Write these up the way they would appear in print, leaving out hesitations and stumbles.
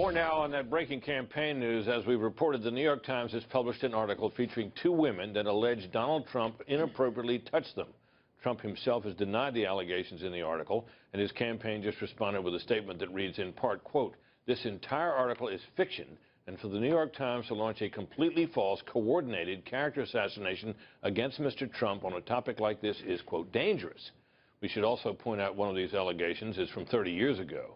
More now on that breaking campaign news. As we reported, the New York Times has published an article featuring two women that allege Donald Trump inappropriately touched them. Trump himself has denied the allegations in the article, and his campaign just responded with a statement that reads in part, quote, "This entire article is fiction, and for the New York Times to launch a completely false, coordinated character assassination against Mr. Trump on a topic like this is, quote, dangerous." We should also point out one of these allegations is from 30 years ago.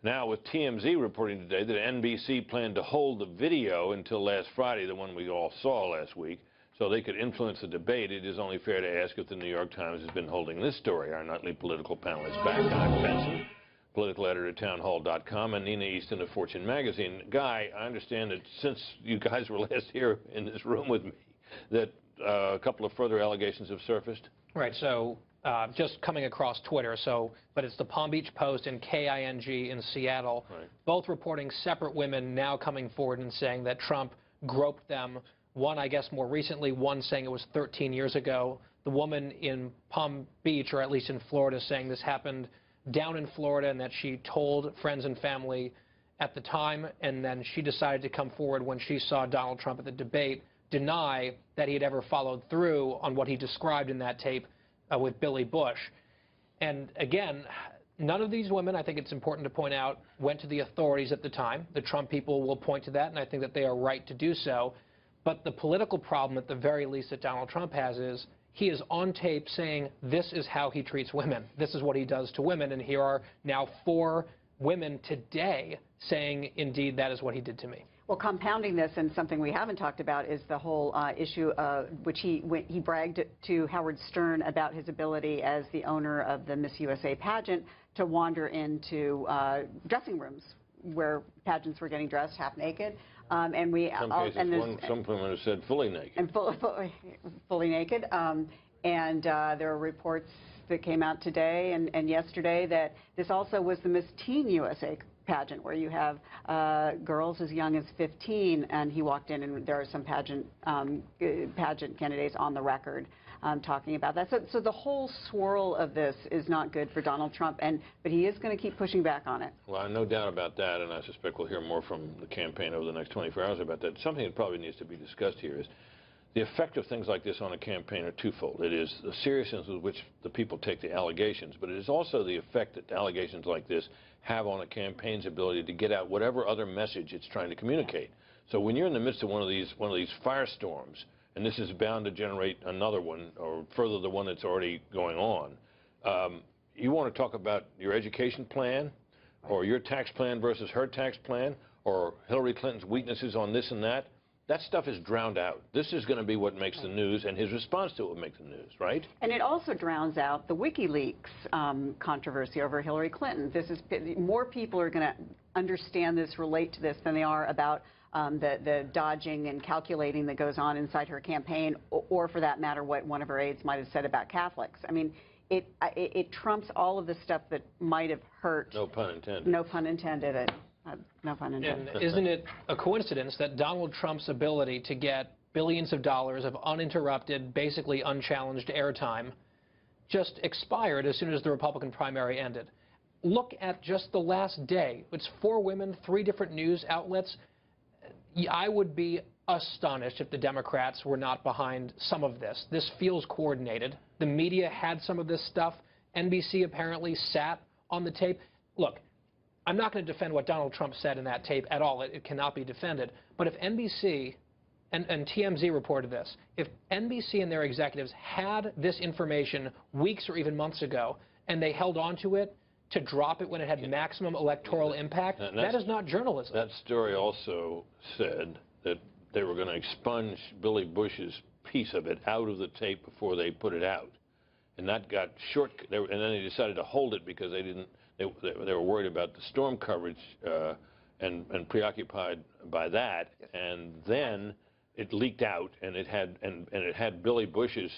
Now, with TMZ reporting today that NBC planned to hold the video until last Friday, the one we all saw last week, so they could influence the debate, it is only fair to ask if the New York Times has been holding this story. Our nightly political panel is back. Guy Benson, political editor at townhall.com, and Nina Easton of Fortune magazine. Guy, I understand that since you guys were last here in this room with me, that a couple of further allegations have surfaced? Right, so just coming across Twitter, but it's the Palm Beach Post and KING in Seattle, right, both reporting separate women now coming forward and saying that Trump groped them. One, I guess, more recently, one saying it was 13 years ago. The woman in Palm Beach, or at least in Florida, saying this happened down in Florida and that she told friends and family at the time, and then she decided to come forward when she saw Donald Trump at the debate deny that he had ever followed through on what he described in that tape with Billy Bush. And again, none of these women, I think it's important to point out, went to the authorities at the time. The Trump people will point to that, and I think that they are right to do so. But the political problem, at the very least, that Donald Trump has is he is on tape saying this is how he treats women. This is what he does to women. And here are now 4 women today saying, indeed, that is what he did to me. Well, compounding this, and something we haven't talked about, is the whole issue which he bragged to Howard Stern about his ability as the owner of the Miss USA pageant to wander into dressing rooms where pageants were getting dressed half naked. And we some cases, some women have said fully naked. And fully naked. And there are reports that came out today and yesterday that this also was the Miss Teen USA pageant, where you have girls as young as 15, and he walked in, and there are some pageant candidates on the record talking about that. So the whole swirl of this is not good for Donald Trump, but he is going to keep pushing back on it. Well, no doubt about that, and I suspect we'll hear more from the campaign over the next 24 hours about that. Something that probably needs to be discussed here is the effect of things like this on a campaign are twofold. It is the seriousness with which the people take the allegations, but it is also the effect that allegations like this have on a campaign's ability to get out whatever other message it's trying to communicate. So when you're in the midst of one of these firestorms, and this is bound to generate another one or further the one that's already going on, you want to talk about your education plan or your tax plan versus her tax plan or Hillary Clinton's weaknesses on this and that. That stuff is drowned out. This is going to be what makes the news, and his response to it will make the news, right? And it also drowns out the WikiLeaks controversy over Hillary Clinton. More people are going to understand this, relate to this, than they are about the dodging and calculating that goes on inside her campaign, or for that matter, what one of her aides might have said about Catholics. I mean, it trumps all of the stuff that might have hurt. No pun intended. No pun intended. No pun intended. And isn't it a coincidence that Donald Trump's ability to get billions of dollars of uninterrupted, basically unchallenged airtime just expired as soon as the Republican primary ended? Look at just the last day. It's 4 women, 3 different news outlets. I would be astonished if the Democrats were not behind some of this. This feels coordinated. The media had some of this stuff. NBC apparently sat on the tape. Look, I'm not going to defend what Donald Trump said in that tape at all. It cannot be defended. But if NBC and TMZ reported this, if NBC and their executives had this information weeks or even months ago, and they held on to it to drop it when it had maximum electoral impact, that is not journalism. That story also said that they were going to expunge Billy Bush's piece of it out of the tape before they put it out. And that got short, and then they decided to hold it because they didn't. They were worried about the storm coverage and preoccupied by that, and then it leaked out, and it had Billy Bush's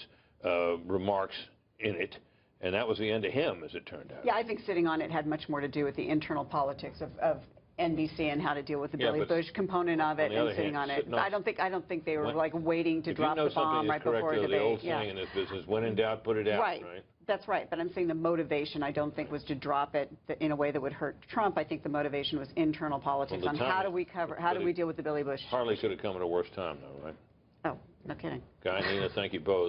remarks in it, and that was the end of him, as it turned out. Yeah, I think sitting on it had much more to do with the internal politics of NBC and how to deal with the Billy Bush component of it, and sitting on it. I don't think they were like waiting to drop the bomb right before a debate. The old saying in this business, when in doubt, put it out. Right. That's right, but I'm saying the motivation I don't think was to drop it in a way that would hurt Trump. I think the motivation was internal politics Well, on how do we deal with the Billy Bush. Hardly could have come at a worse time, though, right? Oh, no kidding. Guy and Nina, thank you both.